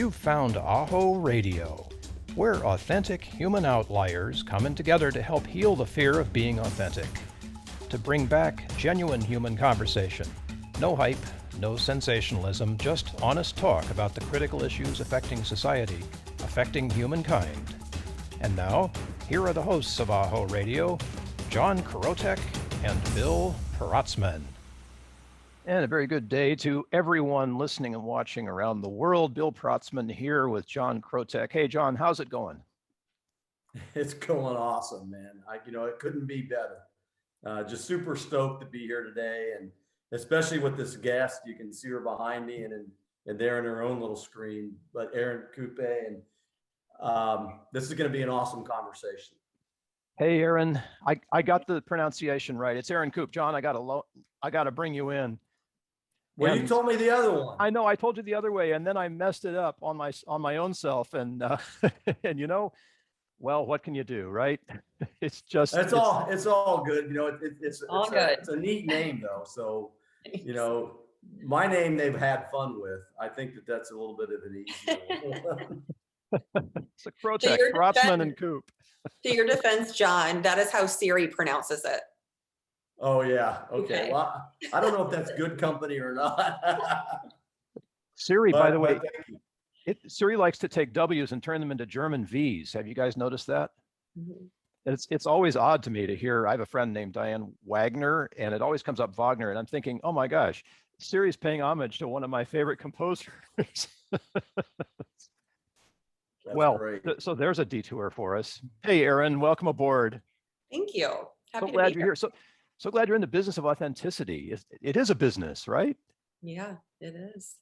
You've found AHO Radio, where authentic human outliers coming together to help heal the fear of being authentic, to bring back genuine human conversation. No hype, no sensationalism, just honest talk about the critical issues affecting society, affecting humankind. And now, here are the hosts of AHO Radio, John Krotec and Bill Protzmann. And a very good day to everyone listening and watching around the world. Bill Protzmann here with John Krotec. Hey, John, how's it going? It's going awesome, man. It couldn't be better. Just super stoked to be here today, and especially with this guest. You can see her behind me and there in her own little screen, but Erin Coupe, and this is going to be an awesome conversation. Hey, Erin, I got the pronunciation right. It's Erin Coupe. John, I got to bring you in. Well, you told me the other one. I know, I told you the other way, and then I messed it up on my own self, and and well, what can you do, right? It's all good. It's a neat name though. So, my name they've had fun with. I think that's a little bit of an easy one. It's a Krotec, Protzmann and Coupe. To your defense, John, that is how Siri pronounces it. Oh yeah. Okay. Well, I don't know if that's good company or not. Siri, by the way, Siri likes to take W's and turn them into German V's. Have you guys noticed that? Mm-hmm. It's always odd to me to hear. I have a friend named Diane Wagner, and it always comes up Wagner, and I'm thinking, oh my gosh, Siri's paying homage to one of my favorite composers. Well, so there's a detour for us. Hey, Erin, welcome aboard. Thank you. Happy so glad you're here. So glad you're in the business of authenticity. It is a business, right? Yeah, it is.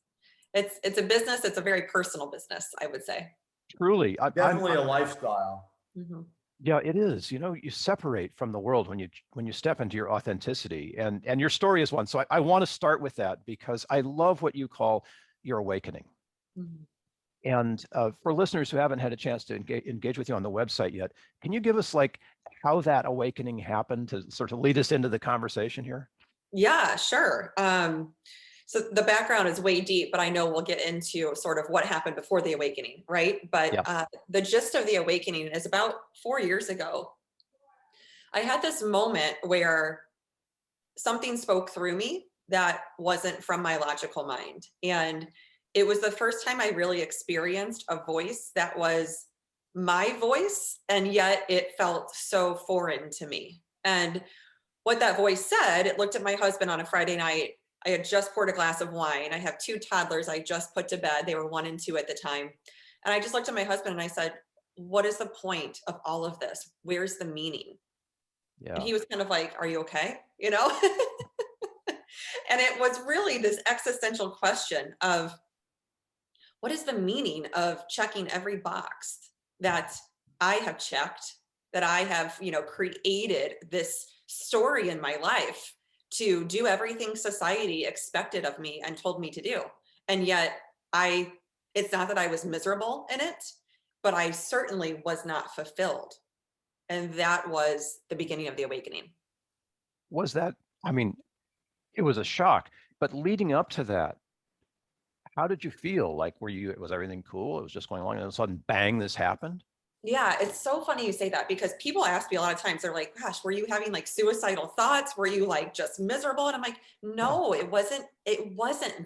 It's a business. It's a very personal business, I would say. Truly. Definitely a lifestyle. Mm-hmm. Yeah, it is. You separate from the world when you step into your authenticity, and your story is one. So I want to start with that because I love what you call your awakening. Mm-hmm. And for listeners who haven't had a chance to engage with you on the website yet, can you give us how that awakening happened to sort of lead us into the conversation here? Yeah, sure. So the background is way deep, but I know we'll get into sort of what happened before the awakening, right? But yeah. The gist of the awakening is about 4 years ago. I had this moment where something spoke through me that wasn't from my logical mind. And it was the first time I really experienced a voice that was my voice, and yet it felt so foreign to me. And what that voice said, it looked at my husband on a Friday night. I had just poured a glass of wine. I have 2 toddlers I just put to bed. They were 1 and 2 at the time. And I just looked at my husband and I said, what is the point of all of this? Where's the meaning? Yeah. And he was kind of like, are you okay? And it was really this existential question of, what is the meaning of checking every box that I have checked, that I have, created this story in my life to do everything society expected of me and told me to do. And yet it's not that I was miserable in it, but I certainly was not fulfilled. And that was the beginning of the awakening. Was that, it was a shock, but leading up to that, how did you feel? Was everything cool? It was just going along and all of a sudden, bang, this happened? Yeah, it's so funny you say that because people ask me a lot of times, they're like, gosh, were you having suicidal thoughts? Were you just miserable? And I'm like, no, it wasn't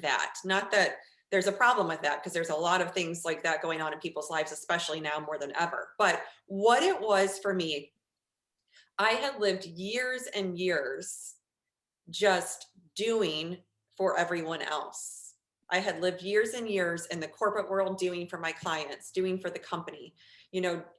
that. Not that there's a problem with that, because there's a lot of things like that going on in people's lives, especially now more than ever. But what it was for me, I had lived years and years just doing for everyone else. I had lived years and years in the corporate world doing for my clients, doing for the company,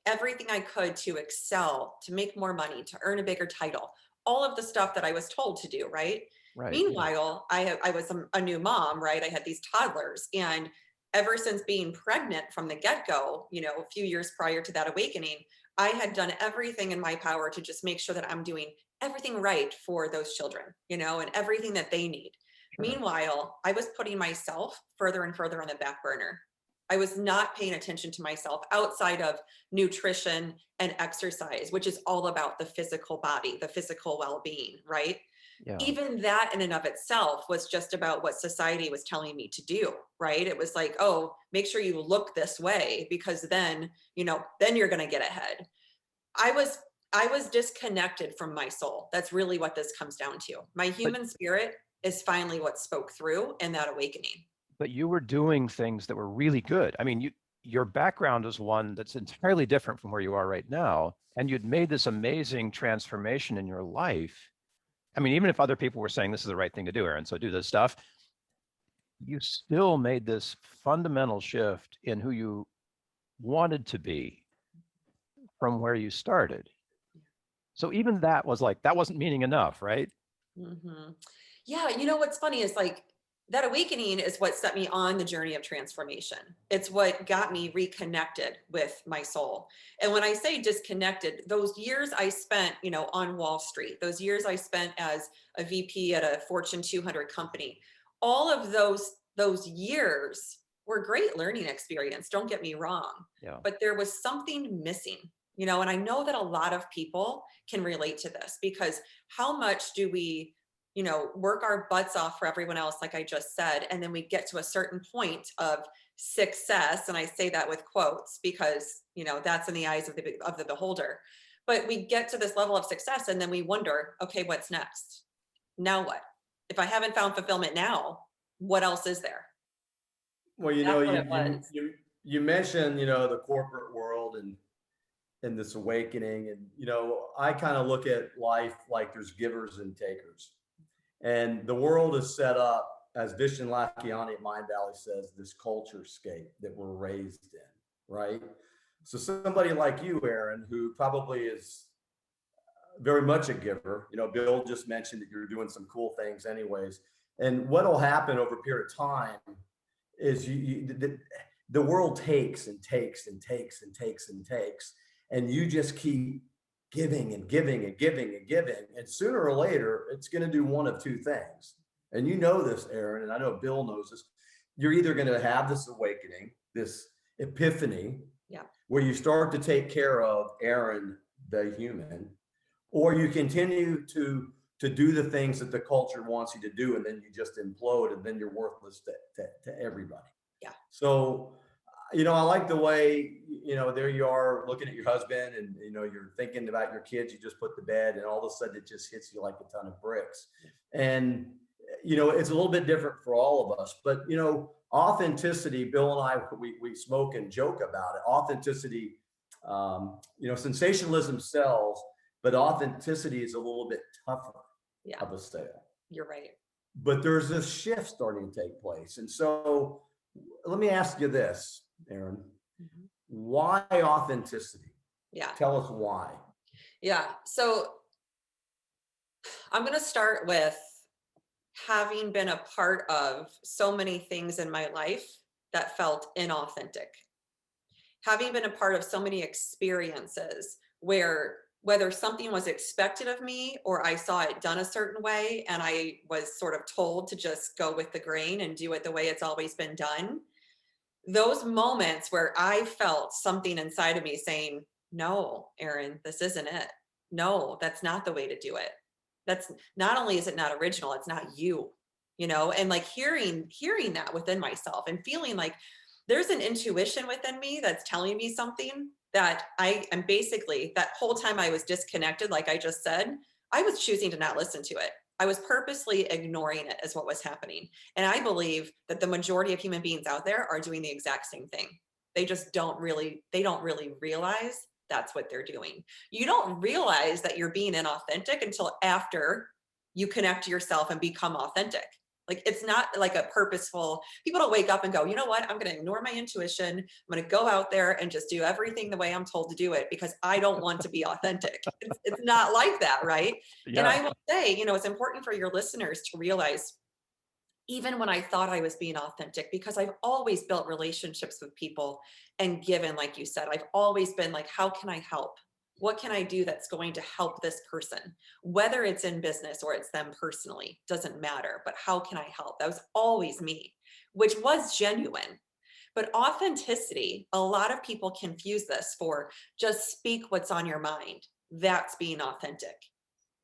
everything I could to excel, to make more money, to earn a bigger title, all of the stuff that I was told to do, right? Meanwhile, I was a new mom, right? I had these toddlers, and ever since being pregnant from the get-go, a few years prior to that awakening, I had done everything in my power to just make sure that I'm doing everything right for those children, and everything that they need. Sure. Meanwhile, I was putting myself further and further on the back burner. I was not paying attention to myself outside of nutrition and exercise, which is all about the physical body, the physical well-being, right? Yeah. Even that in and of itself was just about what society was telling me to do, right? It was like, oh, make sure you look this way because then, then you're going to get ahead. I was disconnected from my soul. That's really what this comes down to. My human spirit is finally what spoke through in that awakening. But you were doing things that were really good. I mean, your background is one that's entirely different from where you are right now. And you'd made this amazing transformation in your life. I mean, even if other people were saying this is the right thing to do, Erin, so do this stuff, you still made this fundamental shift in who you wanted to be from where you started. So even that was like, that wasn't meaning enough, right? Mm-hmm. Yeah. What's funny is like that awakening is what set me on the journey of transformation. It's what got me reconnected with my soul. And when I say disconnected, those years I spent, on Wall Street, those years I spent as a VP at a Fortune 200 company, all of those years were great learning experience. Don't get me wrong. Yeah. But there was something missing, and I know that a lot of people can relate to this because how much do we work our butts off for everyone else, like I just said, and then we get to a certain point of success, and I say that with quotes because that's in the eyes of the beholder. But we get to this level of success, and then we wonder, okay, what's next? Now what? If I haven't found fulfillment now, what else is there? Well, you mentioned the corporate world and this awakening, and I kind of look at life like there's givers and takers. And the world is set up, as Vishen Lakhiani at Mind Valley says, this culture scape that we're raised in, right? So somebody like you, Erin, who probably is very much a giver, Bill just mentioned that you're doing some cool things anyways. And what'll happen over a period of time is the world takes and takes and takes and takes and takes, and you just keep giving and giving and giving and giving. And sooner or later, it's going to do one of two things. And you know this, Erin, and I know Bill knows this. You're either going to have this awakening, this epiphany, where you start to take care of Erin, the human, or you continue to do the things that the culture wants you to do, and then you just implode, and then you're worthless to everybody. Yeah. So I like the way, there you are looking at your husband and, you're thinking about your kids you just put to bed, and all of a sudden it just hits you like a ton of bricks. And, it's a little bit different for all of us, but, authenticity, Bill and I, we smoke and joke about it. Authenticity, sensationalism sells, but authenticity is a little bit tougher of a sale. You're right. But there's this shift starting to take place. And so let me ask you this, Erin, why authenticity? Yeah. Tell us why. Yeah. So I'm going to start with having been a part of so many things in my life that felt inauthentic. Having been a part of so many experiences where whether something was expected of me or I saw it done a certain way and I was sort of told to just go with the grain and do it the way it's always been done. Those moments where I felt something inside of me saying, no, Erin, this isn't it. No, that's not the way to do it. That's not only is it not original, it's not you, and like hearing that within myself and feeling like there's an intuition within me that's telling me something that I am basically, that whole time I was disconnected, like I just said, I was choosing to not listen to it. I was purposely ignoring it as what was happening. And I believe that the majority of human beings out there are doing the exact same thing. They just don't really realize that's what they're doing. You don't realize that you're being inauthentic until after you connect to yourself and become authentic. Like, it's not like a purposeful, people don't wake up and go, you know what, I'm going to ignore my intuition. I'm going to go out there and just do everything the way I'm told to do it because I don't want to be authentic. It's not like that, right? Yeah. And I will say, it's important for your listeners to realize, even when I thought I was being authentic, because I've always built relationships with people and given, like you said, I've always been like, how can I help? What can I do that's going to help this person? Whether it's in business or it's them personally, doesn't matter, but how can I help? That was always me, which was genuine. But authenticity, a lot of people confuse this for just speak what's on your mind. That's being authentic.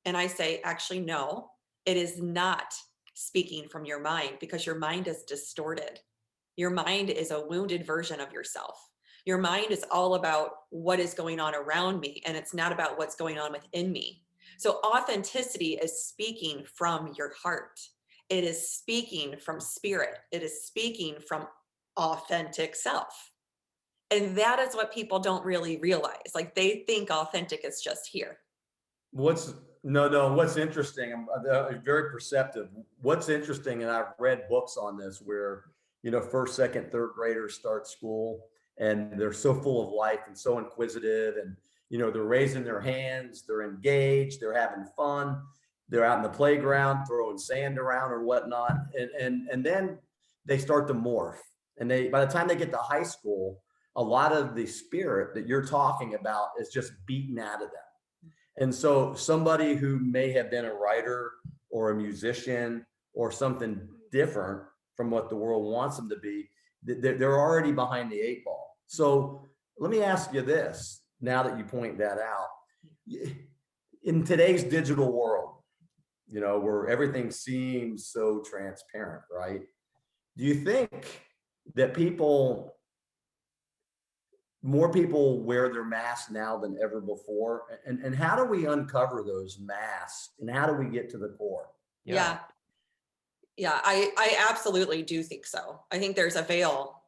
And I say, actually, no, It is not speaking from your mind, because your mind is distorted. Your mind is a wounded version of yourself. Your mind is all about what is going on around me, and it's not about what's going on within me. So authenticity is speaking from your heart. It is speaking from spirit. It is speaking from authentic self. And that is what people don't really realize. Like, they think authentic is just here. What's interesting, I'm very perceptive. What's interesting, and I've read books on this where, first, second, third graders start school and they're so full of life and so inquisitive, and, they're raising their hands, they're engaged, they're having fun, they're out in the playground throwing sand around or whatnot. And then they start to morph. And by the time they get to high school, a lot of the spirit that you're talking about is just beaten out of them. And so somebody who may have been a writer or a musician or something different from what the world wants them to be, they're already behind the 8 ball. So let me ask you this, now that you point that out. In today's digital world, where everything seems so transparent, right? Do you think that more people wear their masks now than ever before? And how do we uncover those masks, and how do we get to the core? Yeah. I absolutely do think so. I think there's a veil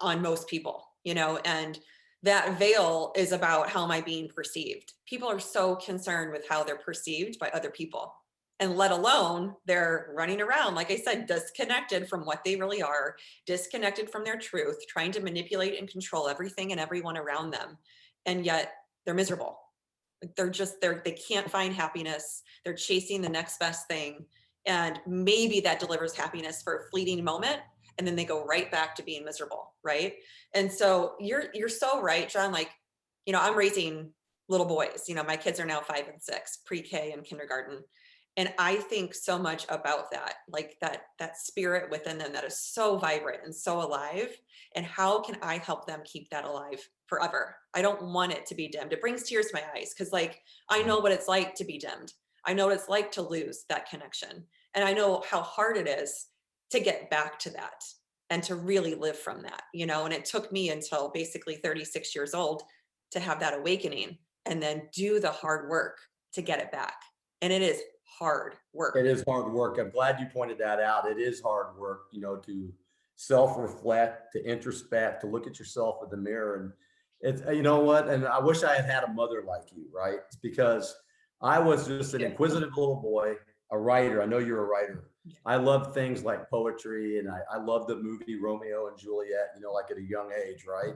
on most people, and that veil is about, how am I being perceived? People are so concerned with how they're perceived by other people, and let alone they're running around, like I said, disconnected from what they really are, disconnected from their truth, trying to manipulate and control everything and everyone around them. And yet they're miserable. Like, they can't find happiness. They're chasing the next best thing. And maybe that delivers happiness for a fleeting moment, and then they go right back to being miserable, right? And so you're so right, John. Like, I'm raising little boys. My kids are now 5 and 6, pre-K and kindergarten. And I think so much about that, like that spirit within them that is so vibrant and so alive. And how can I help them keep that alive forever? I don't want it to be dimmed. It brings tears to my eyes, because, like, I know what it's like to be dimmed. I know what it's like to lose that connection. And I know how hard it is to get back to that and to really live from that, and it took me until basically 36 years old to have that awakening, and then do the hard work to get it back. And it is hard work. It is hard work. I'm glad you pointed that out. It is hard work, to self-reflect, to introspect, to look at yourself in the mirror. And it's, what? And I wish I had had a mother like you, right? It's because I was just an inquisitive little boy, a writer. I know you're a writer. I love things like poetry, and I love the movie Romeo and Juliet, like at a young age, right?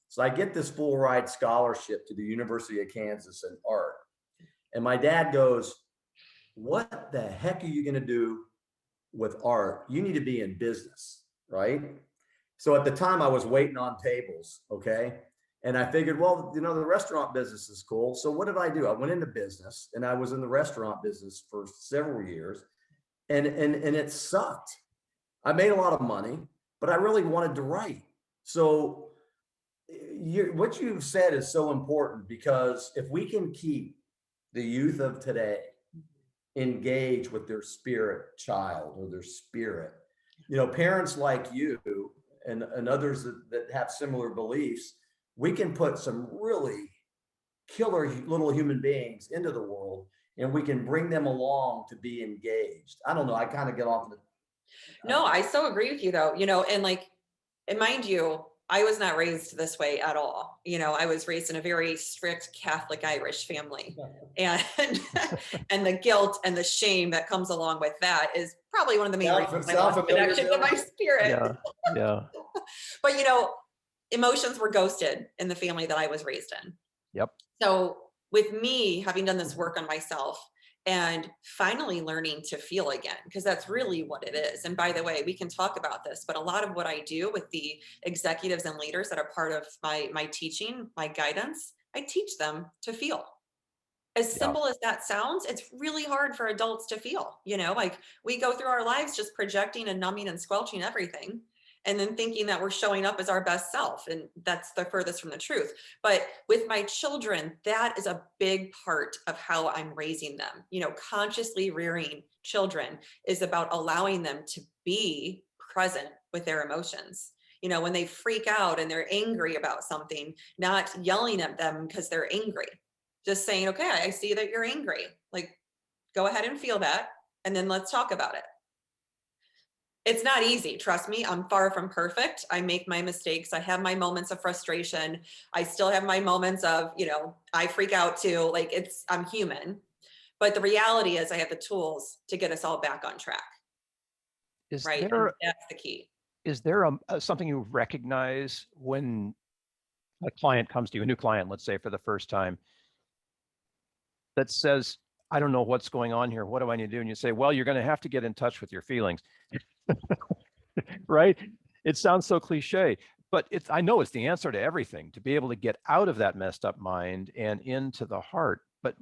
So I get this full ride scholarship to the University of Kansas in art. And my dad goes, "What the heck are you going to do with art? You need to be in business," right? So at the time I was waiting on tables, okay? And I figured, well, the restaurant business is cool. So what did I do? I went into business, and I was in the restaurant business for several years, and it sucked. I made a lot of money, but I really wanted to write. So what you've said is so important, because if we can keep the youth of today engage with their spirit child or their spirit, parents like you and others that have similar beliefs, we can put some really killer little human beings into the world, and we can bring them along to be engaged. I don't know. I kind of get off the. No, I so agree with you, though, and mind you, I was not raised this way at all. I was raised in a very strict Catholic Irish family, and and the guilt and the shame that comes along with that is probably one of the main reasons I lost connection to my spirit. Yeah. But emotions were ghosted in the family that I was raised in. Yep. So with me having done this work on myself and finally learning to feel again, because that's really what it is. And by the way, we can talk about this, but a lot of what I do with the executives and leaders that are part of my teaching, my guidance, I teach them to feel. As simple as that sounds, it's really hard for adults to feel, like we go through our lives just projecting and numbing and squelching everything. and then thinking that we're showing up as our best self. And that's the furthest from the truth. But with my children, that is a big part of how I'm raising them. Consciously rearing children is about allowing them to be present with their emotions. When they freak out and they're angry about something, not yelling at them because they're angry, just saying, okay, I see that you're angry. Like, go ahead and feel that. And then let's talk about it. It's not easy. Trust me, I'm far from perfect. I make my mistakes. I have my moments of frustration. I still have my moments of, I freak out too. Like, I'm human. But the reality is I have the tools to get us all back on track. Right? And that's the key. Is there something you recognize when a client comes to you, a new client, let's say for the first time, that says, I don't know what's going on here. What do I need to do? And you say, well, you're going to have to get in touch with your feelings. Right? It sounds so cliche, but I know it's the answer to everything, to be able to get out of that messed up mind and into the heart. But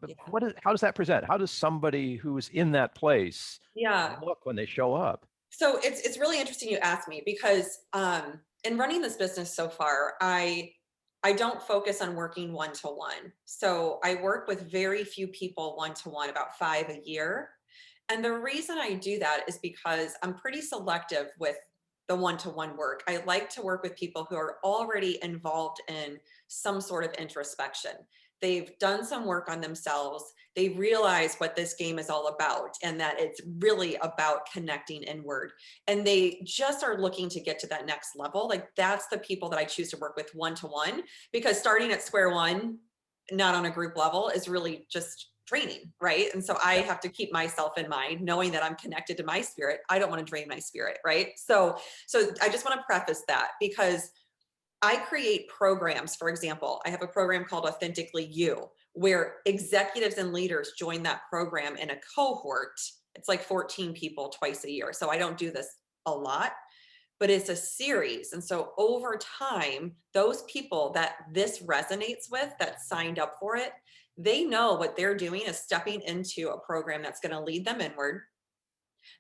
how does that present? How does somebody who's in that place look when they show up? So it's really interesting you asked me, because in running this business so far, I don't focus on working one-to-one. So I work with very few people one-to-one, about 5 a year. And the reason I do that is because I'm pretty selective with the one-to-one work. I like to work with people who are already involved in some sort of introspection. They've done some work on themselves. They realize what this game is all about, and that it's really about connecting inward. And they just are looking to get to that next level. Like, that's the people that I choose to work with one-to-one, because starting at square one, not on a group level, is really just draining, right? And so I have to keep myself in mind, knowing that I'm connected to my spirit. I don't want to drain my spirit, right? So I just want to preface that, because I create programs. For example, I have a program called Authentically You, where executives and leaders join that program in a cohort. It's like 14 people twice a year. So I don't do this a lot, but it's a series. And so over time, those people that this resonates with, that signed up for it, they know what they're doing is stepping into a program that's going to lead them inward,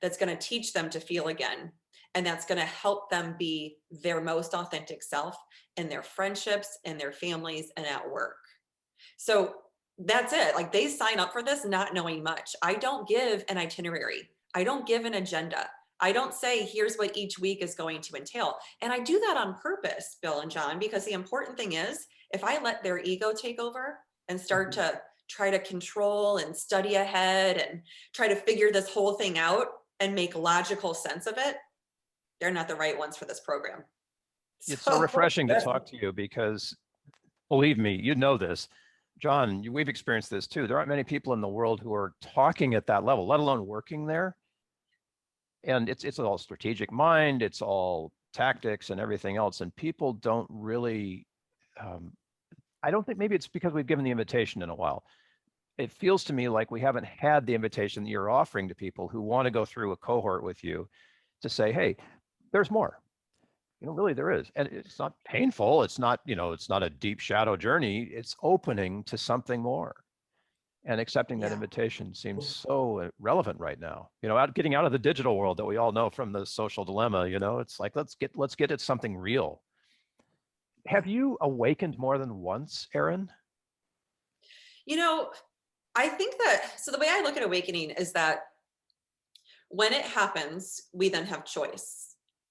that's going to teach them to feel again, and that's going to help them be their most authentic self in their friendships, in their families, and at work. So that's it. Like, they sign up for this not knowing much. I don't give an itinerary. I don't give an agenda. I don't say, here's what each week is going to entail. And I do that on purpose, Bill and John, because the important thing is, if I let their ego take over and start to try to control and study ahead and try to figure this whole thing out and make logical sense of it, they're not the right ones for this program. It's so refreshing to talk to you, because believe me, you know this. John, we've experienced this too. There aren't many people in the world who are talking at that level, let alone working there. And it's all strategic mind, it's all tactics and everything else. And people don't really, I don't think, maybe it's because we've given the invitation in a while. It feels to me like we haven't had the invitation that you're offering to people who want to go through a cohort with you to say, hey, there's more. Really there is. And it's not painful. It's not, it's not a deep shadow journey. It's opening to something more. And accepting that invitation seems so relevant right now. Getting out of the digital world that we all know from the social dilemma, it's like, let's get at something real. Have you awakened more than once, Erin? I think that, so the way I look at awakening is that when it happens, we then have choice.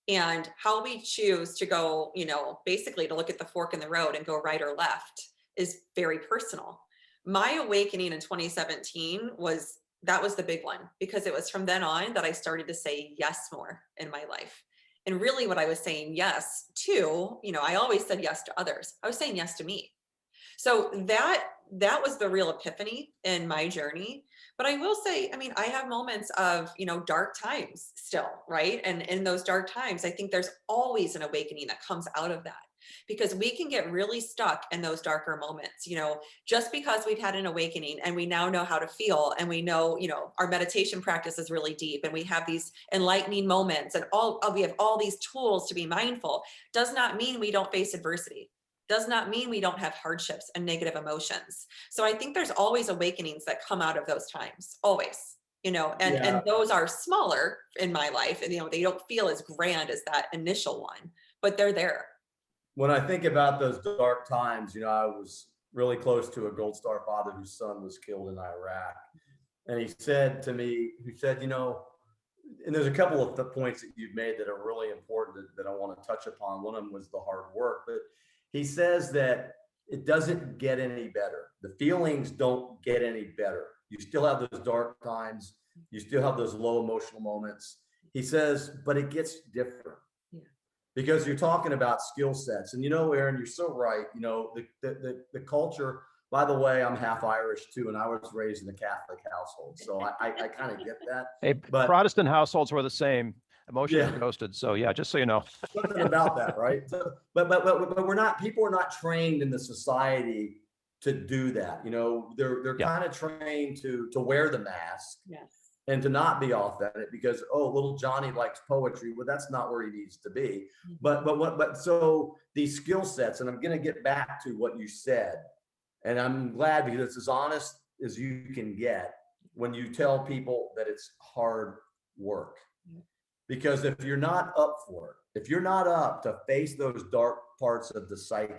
And how we choose to go, basically to look at the fork in the road and go right or left is very personal. My awakening in 2017 was the big one, because it was from then on that I started to say yes more in my life. And really what I was saying yes to, I always said yes to others. I was saying yes to me. So that was the real epiphany in my journey. But I will say, I have moments of, dark times still, right? And in those dark times, I think there's always an awakening that comes out of that, because we can get really stuck in those darker moments. Just because we've had an awakening and we now know how to feel, and we know, our meditation practice is really deep, and we have these enlightening moments, and we have all these tools to be mindful, does not mean we don't face adversity. Does not mean we don't have hardships and negative emotions. So I think there's always awakenings that come out of those times, always. you know, and those are smaller in my life, and, you know, they don't feel as grand as that initial one, but they're there. When I think about those dark times, you know, I was really close to a Gold Star father whose son was killed in Iraq. And he said to me, you know, and there's a couple of the points that you've made that are really important that I want to touch upon. One of them was the hard work, but he says that it doesn't get any better. The feelings don't get any better. You still have those dark times. You still have those low emotional moments. He says, but it gets different. Because you're talking about skill sets. And, you know, Erin, you're so right. You know, the culture, by the way, I'm half Irish too, and I was raised in a Catholic household. So I kind of get that. Hey, but Protestant households were the same, emotionally Yeah. ghosted. So yeah, just so you know. Something about that, right? So, but we're not, people are not trained in the society to do that. You know, they're kind of trained to wear the mask. Yes. And to not be authentic because, oh, little Johnny likes poetry. Well, that's not where he needs to be. But so these skill sets, and I'm going to get back to what you said, and I'm glad because it's as honest as you can get when you tell people that it's hard work. Because if you're not up for it, if you're not up to face those dark parts of the psyche,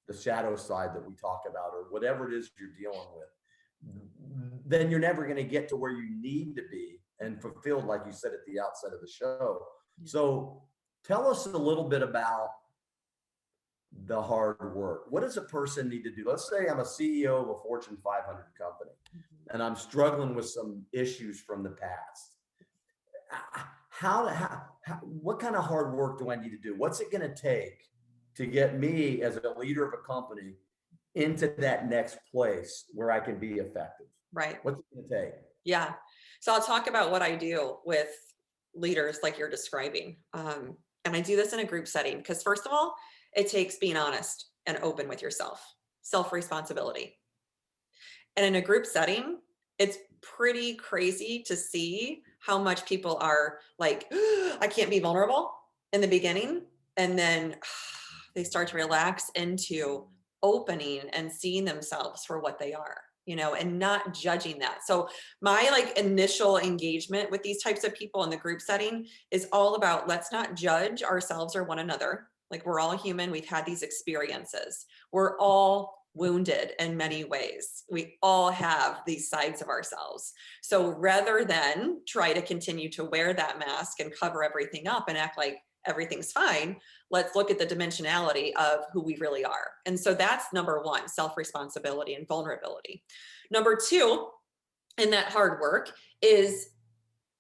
the shadow side that we talk about, or whatever it is you're dealing with, then you're never going to get to where you need to be and fulfilled, like you said at the outset of the show. So tell us a little bit about the hard work. What does a person need to do? Let's say I'm a CEO of a Fortune 500 company and I'm struggling with some issues from the past. What kind of hard work do I need to do? What's it going to take to get me as a leader of a company into that next place where I can be effective? Right. What's it going to take? Yeah. So I'll talk about what I do with leaders like you're describing. And I do this in a group setting because, first of all, it takes being honest and open with yourself, self-responsibility. And in a group setting, it's pretty crazy to see how much people are like, I can't be vulnerable in the beginning. And then they start to relax into opening and seeing themselves for what they are, you know, and not judging that. So my like initial engagement with these types of people in the group setting is all about, let's not judge ourselves or one another. Like, we're all human. We've had these experiences. We're all wounded in many ways. We all have these sides of ourselves. So rather than try to continue to wear that mask and cover everything up and act like everything's fine, let's look at the dimensionality of who we really are. And so that's number one, self-responsibility and vulnerability. Number two, in that hard work, is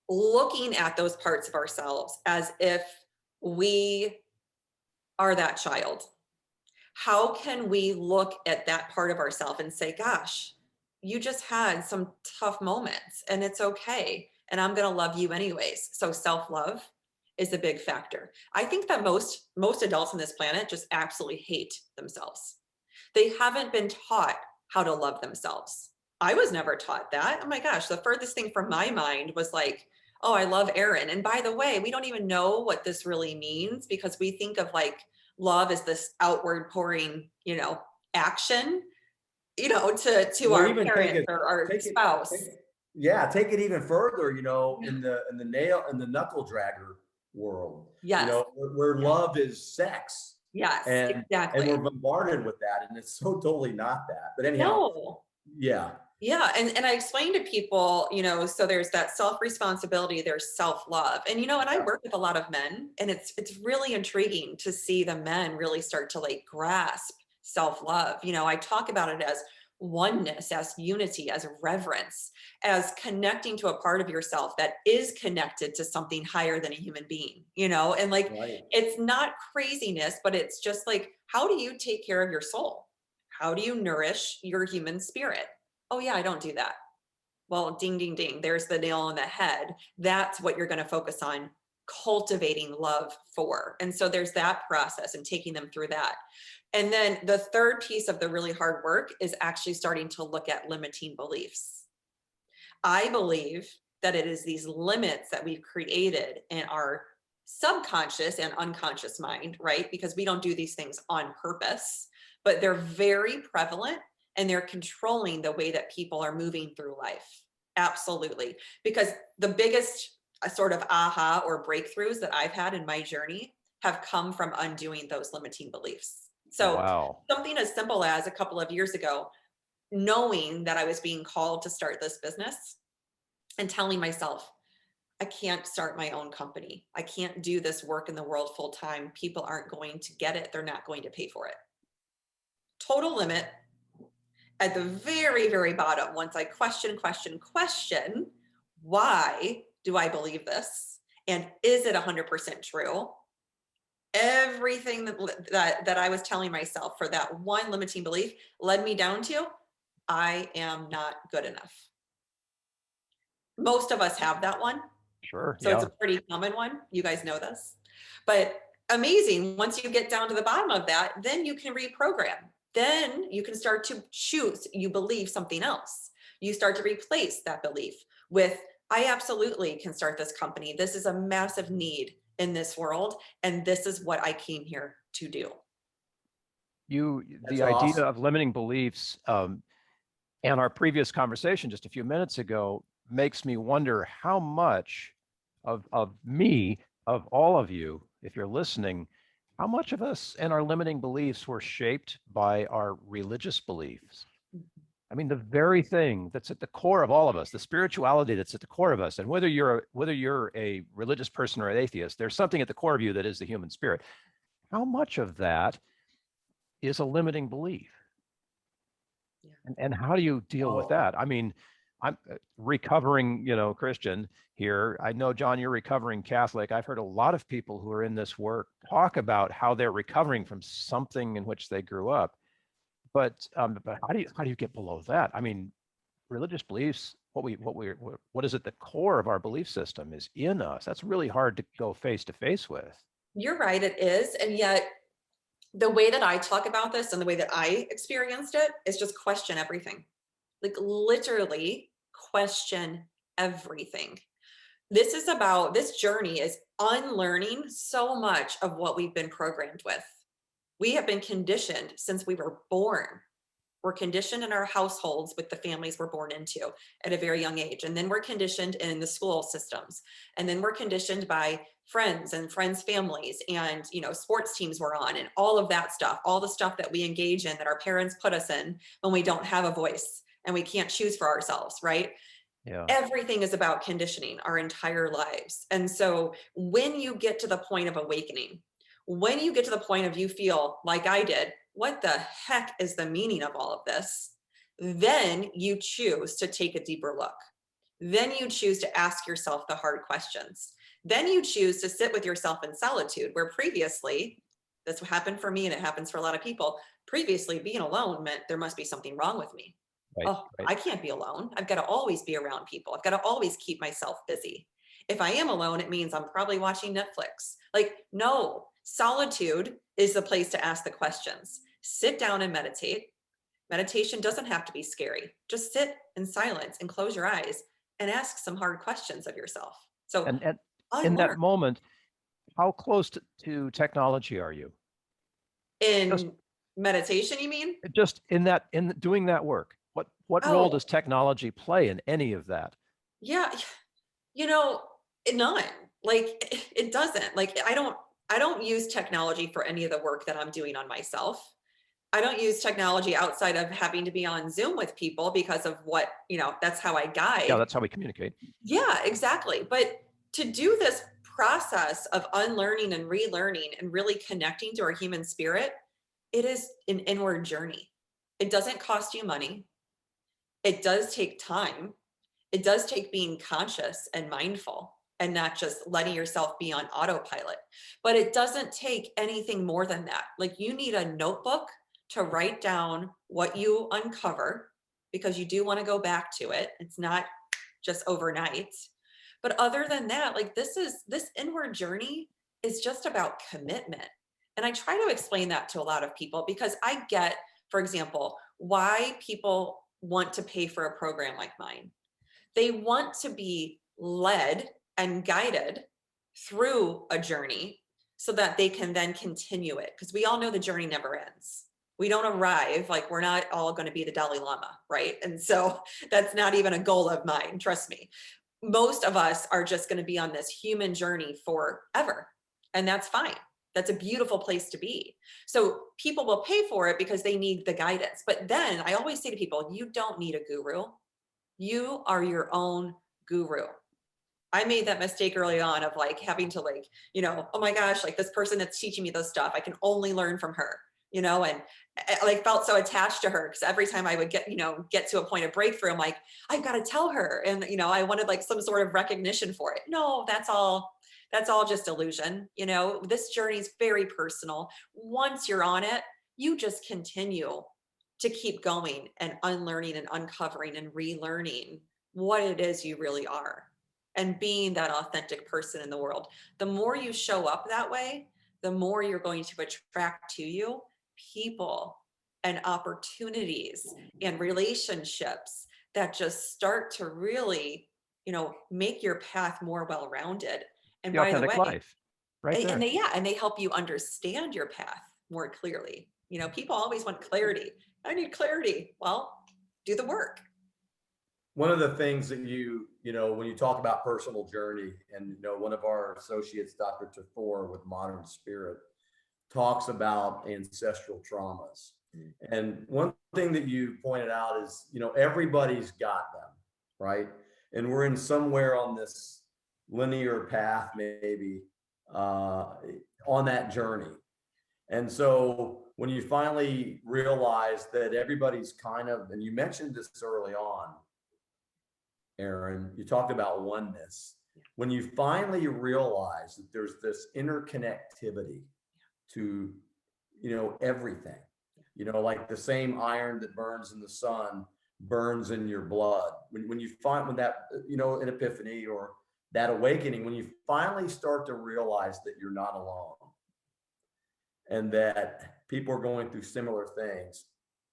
looking at those parts of ourselves as if we are that child. How can we look at that part of ourselves and say, gosh, you just had some tough moments and it's okay. And I'm going to love you anyways. So self-love is a big factor. I think that most adults on this planet just absolutely hate themselves. They haven't been taught how to love themselves. I was never taught that. Oh my gosh, the furthest thing from my mind was like, oh, I love Erin. And by the way, we don't even know what this really means because we think of like love as this outward pouring, you know, action, you know, to our parents or our spouse. Take it even further, you know, in the knuckle dragger world. Yes. You know, where love is sex. Yes, and, exactly. And we're bombarded with that. And it's so totally not that. But anyhow. No. Yeah. Yeah. And I explain to people, you know, so there's that self-responsibility, there's self-love. And, you know, and I work with a lot of men, and it's really intriguing to see the men really start to like grasp self-love. You know, I talk about it as oneness, as unity, as reverence, as connecting to a part of yourself that is connected to something higher than a human being, you know, and like, It's not craziness, but it's just like, how do you take care of your soul? How do you nourish your human spirit? Oh yeah, I don't do that. Well, ding, ding, ding. There's the nail on the head. That's what you're going to focus on cultivating love for. And so there's that process and taking them through that. And then the third piece of the really hard work is actually starting to look at limiting beliefs. I believe that it is these limits that we've created in our subconscious and unconscious mind, right? Because we don't do these things on purpose, but they're very prevalent and they're controlling the way that people are moving through life. Absolutely. Because the biggest sort of aha or breakthroughs that I've had in my journey have come from undoing those limiting beliefs. So Wow. something as simple as a couple of years ago, knowing that I was being called to start this business and telling myself, I can't start my own company. I can't do this work in the world full time. People aren't going to get it. They're not going to pay for it. Total limit. At the very, very bottom, once I question, why do I believe this? And is it 100% true? Everything that I was telling myself for that one limiting belief led me down to, I am not good enough. Most of us have that one. Sure. So Yeah. it's a pretty common one. You guys know this. But amazing, once you get down to the bottom of that, then you can reprogram. Then you can start to choose, you believe something else. You start to replace that belief with, I absolutely can start this company. This is a massive need in this world. And this is what I came here to do. That's The idea awesome. of limiting beliefs, and our previous conversation just a few minutes ago makes me wonder how much of me, of all of you, if you're listening, how much of us and our limiting beliefs were shaped by our religious beliefs? I mean, the very thing that's at the core of all of us, the spirituality that's at the core of us, and whether you're a religious person or an atheist, there's something at the core of you that is the human spirit. How much of that is a limiting belief? Yeah. And how do you deal with that? I mean, I'm recovering, Christian here. I know, John, you're recovering Catholic. I've heard a lot of people who are in this work talk about how they're recovering from something in which they grew up. But how do you get below that? I mean, religious beliefs, what is at the core of our belief system is in us. That's really hard to go face to face with. You're right, it is. And yet the way that I talk about this and the way that I experienced it is just question everything. Like literally question everything. This journey is unlearning so much of what we've been programmed with. We have been conditioned since we were born. We're conditioned in our households with the families we're born into at a very young age. And then we're conditioned in the school systems. And then we're conditioned by friends and friends' families and, sports teams we're on and all of that stuff, all the stuff that we engage in that our parents put us in when we don't have a voice and we can't choose for ourselves, right? Yeah. Everything is about conditioning our entire lives. And so when you get to the point of awakening, when you get to the point of you feel like I did, what the heck is the meaning of all of this? Then you choose to take a deeper look. Then you choose to ask yourself the hard questions. Then you choose to sit with yourself in solitude, where previously, this happened for me and it happens for a lot of people, previously being alone meant there must be something wrong with me. Right, Oh, right. I can't be alone. I've got to always be around people. I've got to always keep myself busy. If I am alone, it means I'm probably watching Netflix. Like, no, solitude is the place to ask the questions. Sit down and meditate. Meditation doesn't have to be scary. Just sit in silence and close your eyes and ask some hard questions of yourself. So And in unlearn. that moment, how close to technology are you? In meditation, you mean? Just in doing that work, what role Oh, does technology play in any of that? yeah, none. Like it doesn't. Like I don't use technology for any of the work that I'm doing on myself. I don't use technology outside of having to be on Zoom with people because of what, that's how I guide. Yeah, that's how we communicate. Yeah, exactly. But to do this process of unlearning and relearning and really connecting to our human spirit, it is an inward journey. It doesn't cost you money. It does take time. It does take being conscious and mindful and not just letting yourself be on autopilot. But it doesn't take anything more than that. Like you need a notebook to write down what you uncover because you do want to go back to it. It's not just overnight. But other than that, like this inward journey is just about commitment. And I try to explain that to a lot of people because I get, for example, why people want to pay for a program like mine. They want to be led and guided through a journey so that they can then continue it. Because we all know the journey never ends. We don't arrive, like we're not all going to be the Dalai Lama, right? And so that's not even a goal of mine, trust me. Most of us are just going to be on this human journey forever, and that's fine. That's a beautiful place to be. So people will pay for it because they need the guidance. But then I always say to people, you don't need a guru. You are your own guru. I made that mistake early on of like having to like, you know, oh my gosh, like this person that's teaching me this stuff, I can only learn from her, you know, and I like felt so attached to her because every time I would get, you know, get to a point of breakthrough, I'm like, I've got to tell her. And, you know, I wanted like some sort of recognition for it. No, that's all just illusion. You know, this journey is very personal. Once you're on it, you just continue to keep going and unlearning and uncovering and relearning what it is you really are and being that authentic person in the world. The more you show up that way, the more you're going to attract to you people and opportunities and relationships that just start to really, you know, make your path more well-rounded. And The by the authentic way, life, right there. and they help you understand your path more clearly. You know, people always want clarity. I need clarity. Well, do the work. One of the things that you know, when you talk about personal journey, and you know, one of our associates, Dr. Tafor with Modern Spirit, talks about ancestral traumas. And one thing that you pointed out is, you know, everybody's got them, right? And we're in somewhere on this linear path, maybe on that journey. And so when you finally realize that everybody's kind of, and you mentioned this early on, Erin, you talked about oneness. When you finally realize that there's this interconnectivity to, you know, everything, you know, like the same iron that burns in the sun burns in your blood. When you find, when that, you know, an epiphany or that awakening, when you finally start to realize that you're not alone and that people are going through similar things,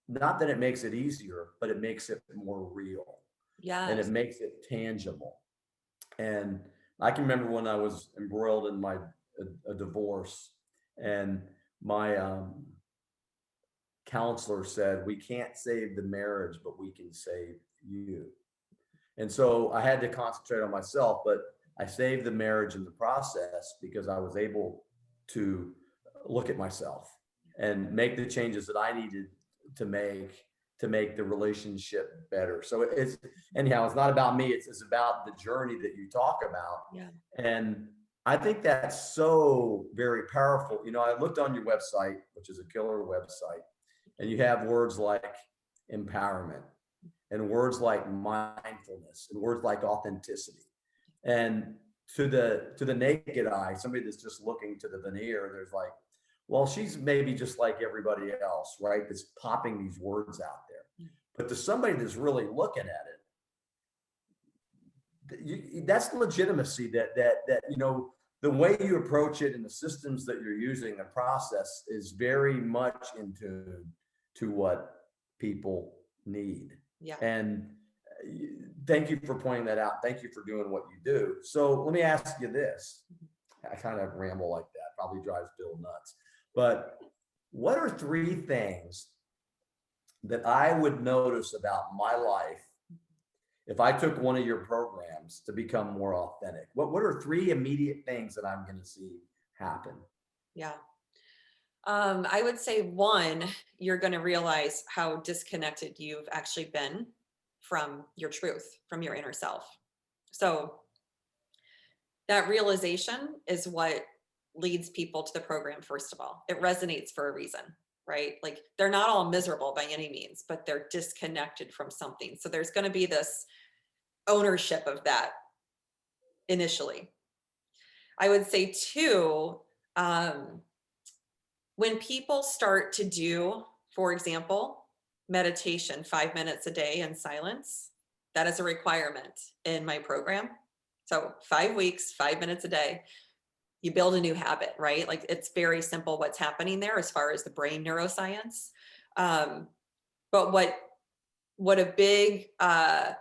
not that it makes it easier, but it makes it more real. Yeah. And it makes it tangible. And I can remember when I was embroiled in a divorce, and my counselor said, we can't save the marriage, but we can save you. And so I had to concentrate on myself, but I saved the marriage in the process because I was able to look at myself and make the changes that I needed to make the relationship better. So it's, anyhow, it's not about me. It's about the journey that you talk about. Yeah. And I think that's so very powerful. You know, I looked on your website, which is a killer website, and you have words like empowerment and words like mindfulness and words like authenticity. And to the naked eye, somebody that's just looking to the veneer, there's like, well, she's maybe just like everybody else, right? That's popping these words out there. But to somebody that's really looking at it, that's legitimacy that, you know, the way you approach it and the systems that you're using, the process is very much in tune to what people need. Yeah. And thank you for pointing that out. Thank you for doing what you do. So let me ask you this. I kind of ramble like that, probably drives Bill nuts. But what are 3 things that I would notice about my life if I took one of your programs to become more authentic? What are 3 immediate things that I'm going to see happen? Yeah. I would say 1, you're going to realize how disconnected you've actually been from your truth, from your inner self. So that realization is what leads people to the program. First of all, it resonates for a reason, right? Like they're not all miserable by any means, but they're disconnected from something. So there's going to be this ownership of that initially. I would say 2, when people start to do, for example, meditation 5 minutes a day in silence, that is a requirement in my program. So 5 weeks, 5 minutes a day, you build a new habit, right? Like it's very simple what's happening there as far as the brain neuroscience. But what a big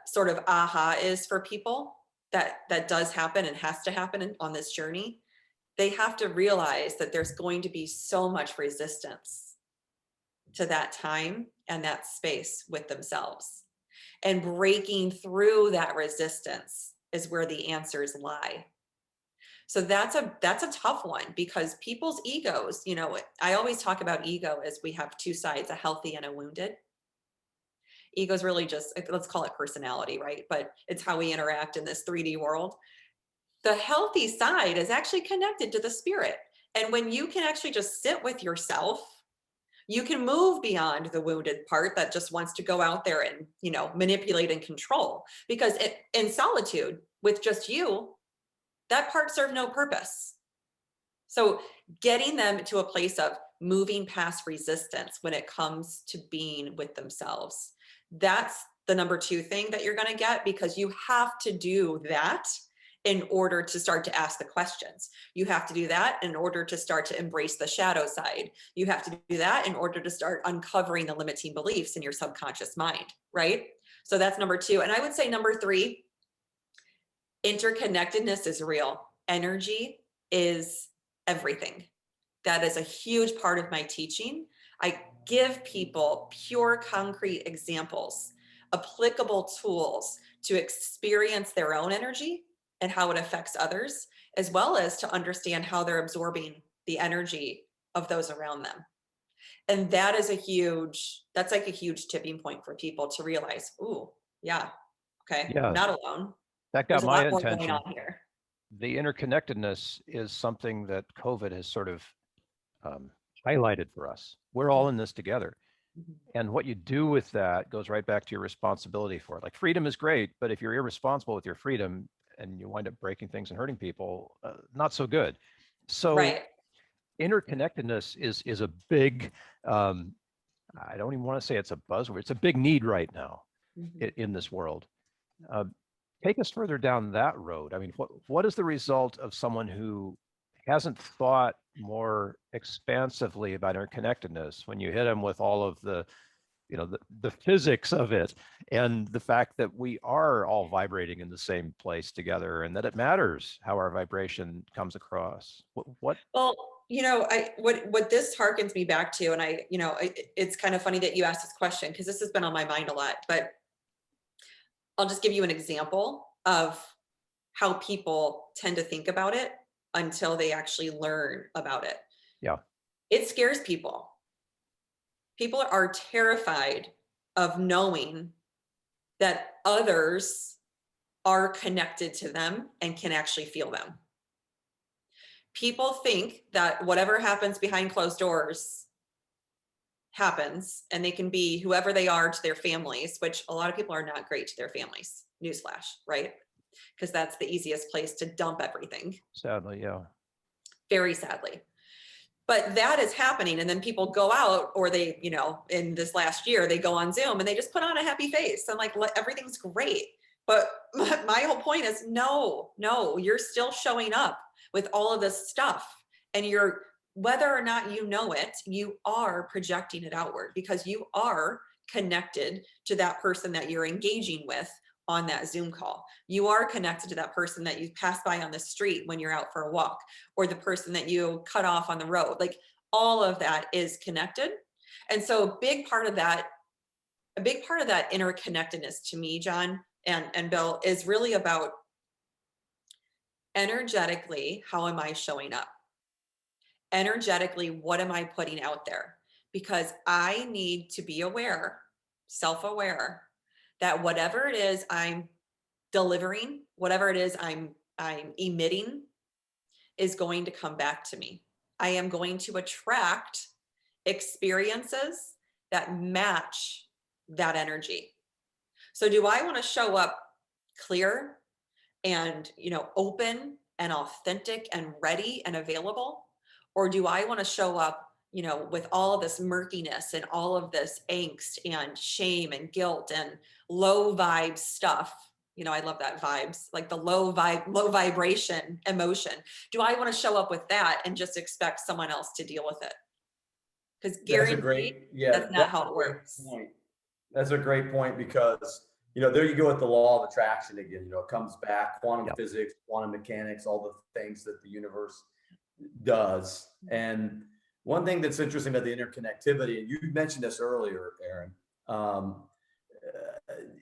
sort of aha is for people that does happen and has to happen on this journey, they have to realize that there's going to be so much resistance to that time and that space with themselves. And breaking through that resistance is where the answers lie. So that's a tough one, because people's egos, you know, I always talk about ego as we have two sides, a healthy and a wounded. Ego is really just, let's call it personality, right? But it's how we interact in this 3D world. The healthy side is actually connected to the spirit. And when you can actually just sit with yourself, you can move beyond the wounded part that just wants to go out there and, you know, manipulate and control. Because in solitude with just you, that part served no purpose. So getting them to a place of moving past resistance when it comes to being with themselves, that's the number 2 thing that you're going to get, because you have to do that in order to start to ask the questions. You have to do that in order to start to embrace the shadow side. You have to do that in order to start uncovering the limiting beliefs in your subconscious mind, right? So that's number 2. And I would say number 3, interconnectedness is real. Energy is everything. That is a huge part of my teaching. I give people pure, concrete examples, applicable tools to experience their own energy and how it affects others, as well as to understand how they're absorbing the energy of those around them. And that is that's like a huge tipping point for people to realize, ooh, yeah, okay, Yeah, I'm not alone. that There's got a my lot more going attention. on here. The interconnectedness is something that COVID has sort of highlighted for us. We're all in this together. Mhm. And what you do with that goes right back to your responsibility for it. Like, freedom is great, but if you're irresponsible with your freedom and you wind up breaking things and hurting people, not so good. So Right. interconnectedness is a big, I don't even want to say it's a buzzword. It's a big need right now Mhm. in this world. Take us further down that road. I mean, what is the result of someone who hasn't thought more expansively about interconnectedness when you hit them with all of the, you know, the physics of it, and the fact that we are all vibrating in the same place together, and that it matters how our vibration comes across? What? Well, you know, what this harkens me back to, and it's kind of funny that you asked this question, because this has been on my mind a lot, but I'll just give you an example of how people tend to think about it until they actually learn about it. Yeah. It scares people. People are terrified of knowing that others are connected to them and can actually feel them. People think that whatever happens behind closed doors happens, and they can be whoever they are to their families, which a lot of people are not great to their families. Newsflash, right? Because that's the easiest place to dump everything. Sadly, yeah. Very sadly. But that is happening. And then people go out, or they, you know, in this last year, they go on Zoom and they just put on a happy face and like, everything's great. But my whole point is, no, you're still showing up with all of this stuff, and whether or not you know it, you are projecting it outward, because you are connected to that person that you're engaging with on that Zoom call. You are connected to that person that you pass by on the street when you're out for a walk, or the person that you cut off on the road. Like, all of that is connected. And so a big part of that interconnectedness to me, John and Bill, is really about energetically, how am I showing up? Energetically, what am I putting out there? Because I need to be aware, self-aware, that whatever it is I'm delivering, whatever it is I'm emitting, is going to come back to me. I am going to attract experiences that match that energy. So do I want to show up clear and, you know, open and authentic and ready and available? Or do I want to show up, you know, with all of this murkiness and all of this angst and shame and guilt and low vibe stuff? You know, I love that, vibes, like the low vibration emotion. Do I want to show up with that and just expect someone else to deal with it? Because guaranteed, that's not how it works. Point. That's a great point, because, you know, there you go with the law of attraction again. You know, it comes back, quantum physics, quantum mechanics, all the things that the universe does. And one thing that's interesting about the interconnectivity, and you mentioned this earlier, Erin,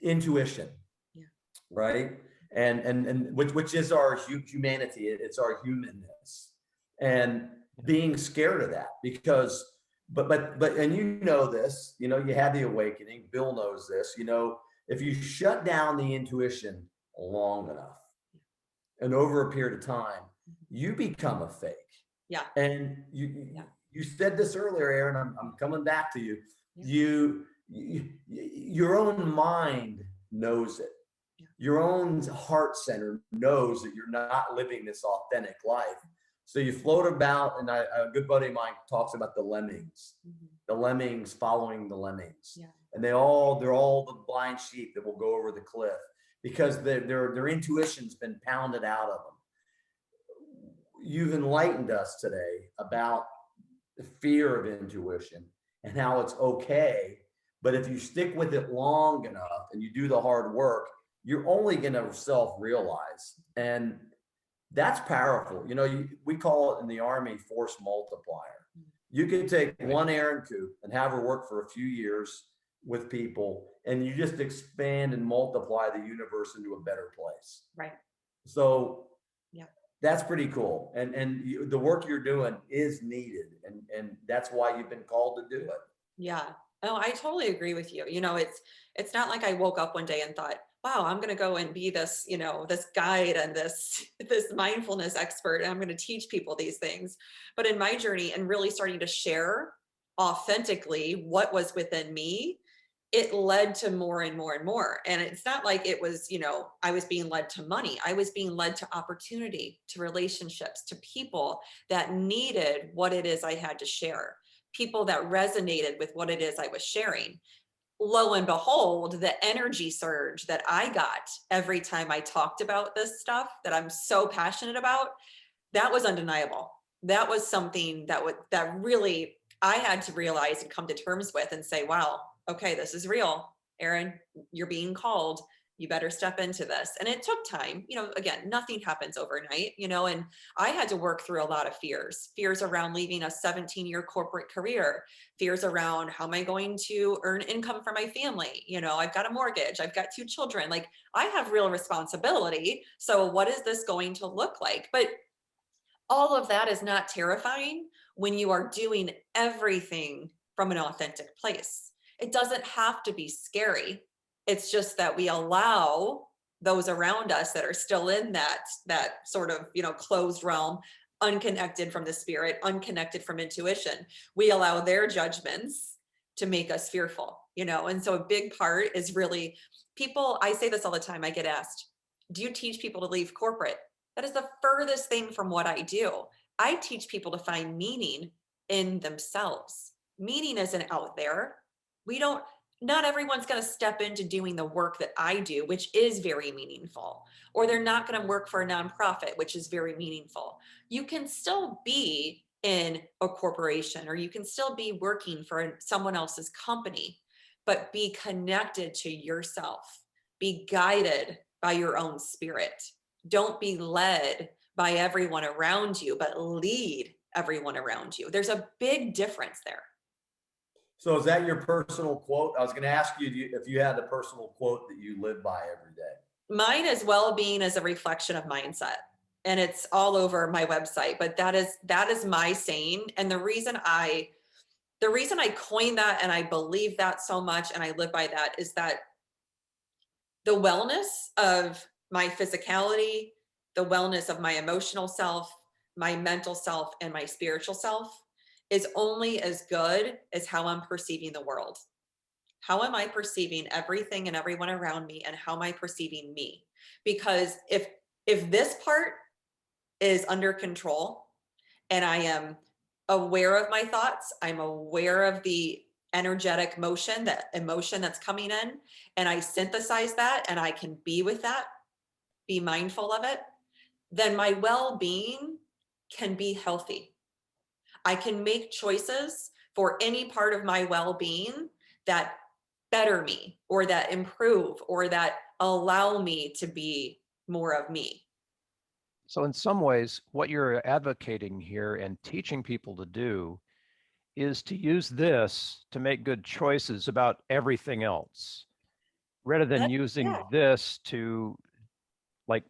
intuition, Yeah. right? And which is our humanity. It's our humanness, and being scared of that because, but, and you know this, you know, you had the awakening. Bill knows this, you know, if you shut down the intuition long enough and over a period of time, you become a fake. Yeah. And you said this earlier, Erin, I'm coming back to you. Yeah. Your own mind knows it. Yeah. Your own heart center knows that you're not living this authentic life. So you float about, and a good buddy of mine talks about the lemmings, the lemmings following the lemmings. Yeah. And they're all the blind sheep that will go over the cliff because their intuition's been pounded out of them. You've enlightened us today about the fear of intuition and how it's okay. But if you stick with it long enough and you do the hard work, you're only going to self-realize. And that's powerful. You know, we call it in the Army force multiplier. You can take one Erin Coupe and have her work for a few years with people, and you just expand and multiply the universe into a better place. Right. So that's pretty cool. And the work you're doing is needed. And that's why you've been called to do it. Yeah. Oh, I totally agree with you. You know, it's not like I woke up one day and thought, wow, I'm going to go and be this, you know, this guide and this mindfulness expert, and I'm going to teach people these things. But in my journey and really starting to share authentically what was within me, it led to more and more and more. And it's not like it was, you know, I was being led to money. I was being led to opportunity, to relationships, to people that needed what it is I had to share, people that resonated with what it is I was sharing. Lo and behold, the energy surge that I got every time I talked about this stuff that I'm so passionate about, that was undeniable. That was something that really I had to realize and come to terms with and say, wow, okay, this is real. Erin, you're being called. You better step into this. And it took time. You know, again, nothing happens overnight, you know, and I had to work through a lot of fears around leaving a 17-year corporate career, fears around how am I going to earn income for my family? You know, I've got a mortgage, I've got 2 children, like I have real responsibility. So what is this going to look like? But all of that is not terrifying when you are doing everything from an authentic place. It doesn't have to be scary. It's just that we allow those around us that are still in that sort of, you know, closed realm, unconnected from the spirit, unconnected from intuition. We allow their judgments to make us fearful, you know? And so a big part is really people, I say this all the time, I get asked, do you teach people to leave corporate? That is the furthest thing from what I do. I teach people to find meaning in themselves. Meaning isn't out there. Not everyone's going to step into doing the work that I do, which is very meaningful, or they're not going to work for a nonprofit, which is very meaningful. You can still be in a corporation, or you can still be working for someone else's company, but be connected to yourself, be guided by your own spirit. Don't be led by everyone around you, but lead everyone around you. There's a big difference there. So is that your personal quote? I was going to ask you if you had a personal quote that you live by every day. Mine is well-being as a reflection of mindset, and it's all over my website, but that is my saying. And the reason I coined that and I believe that so much and I live by that is that the wellness of my physicality, the wellness of my emotional self, my mental self, and my spiritual self is only as good as how I'm perceiving the world. How am I perceiving everything and everyone around me, and how am I perceiving me? Because if this part is under control and I am aware of my thoughts, I'm aware of the energetic motion, that emotion that's coming in, and I synthesize that and I can be with that, be mindful of it, then my well-being can be healthy. I can make choices for any part of my well-being that better me, or that improve, or that allow me to be more of me. So in some ways, what you're advocating here and teaching people to do is to use this to make good choices about everything else, rather than using this to like